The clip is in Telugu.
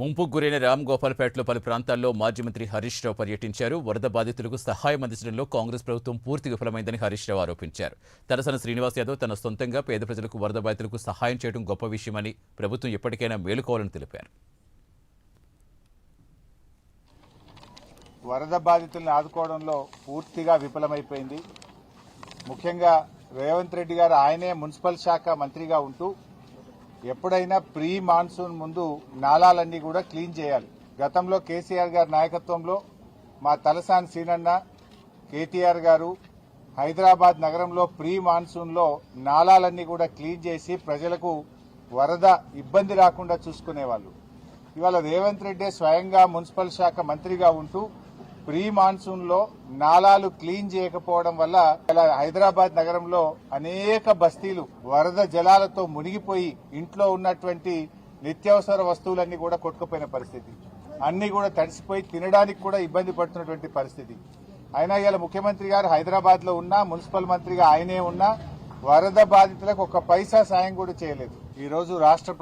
ముంపుకు గురైన రామ్గోపాల్పేటలో పలు ప్రాంతాల్లో మాజీ మంత్రి హరీష్ రావు పర్యటించారు. వరద బాధితులకు సహాయం అందించడంలో కాంగ్రెస్ ప్రభుత్వం పూర్తి విఫలమైందని హరీష్ రావు ఆరోపించారు. తలసాని శ్రీనివాస్ యాదవ్ తన సొంతంగా పేద ప్రజలకు వరద బాధితులకు సహాయం చేయడం గొప్ప విషయమని, ప్రభుత్వం ఎప్పటికైనా మేలుకోవాలని తెలిపారు. వరద బాధితులను ఆదుకోవడంలో పూర్తిగా విఫలమైపోయింది. ముఖ్యంగా రేవంత్ రెడ్డి గారు ఆయనే మున్సిపల్ శాఖ మంత్రిగా ఉంటూ ఎప్పుడైనా ప్రీ మాన్సూన్ ముందు నాలాలన్నీ కూడా క్లీన్ చేయాలి. గతంలో కేసీఆర్ గారి నాయకత్వంలో మా తలసాని సీనన్న, కేటీఆర్ గారు హైదరాబాద్ నగరంలో ప్రీ మాన్సూన్లో నాలాలన్నీ కూడా క్లీన్ చేసి ప్రజలకు వరద ఇబ్బంది రాకుండా చూసుకునేవాళ్ళు. ఇవాళ రేవంత్ రెడ్డి స్వయంగా మున్సిపల్ శాఖ మంత్రిగా ఉంటూ ప్రీ మాన్సూన్ లో నాలాలు క్లీన్ చేయకపోవడం వల్ల హైదరాబాద్ నగరంలో అనేక బస్తీలు వరద జలాలతో మునిగిపోయి ఇంట్లో ఉన్నటువంటి నిత్యావసర వస్తువులన్నీ కూడా కొట్టుకుపోయిన పరిస్థితి, అన్ని కూడా తడిసిపోయి తినడానికి కూడా ఇబ్బంది పడుతున్నటువంటి పరిస్థితి. అయినా ఇవాళ ముఖ్యమంత్రి గారు హైదరాబాద్ లో ఉన్నా, మున్సిపల్ మంత్రిగా ఆయనే ఉన్నా వరద బాధితులకు ఒక్క పైసా సాయం కూడా చేయలేదు. ఈ రోజు రాష్ట్ర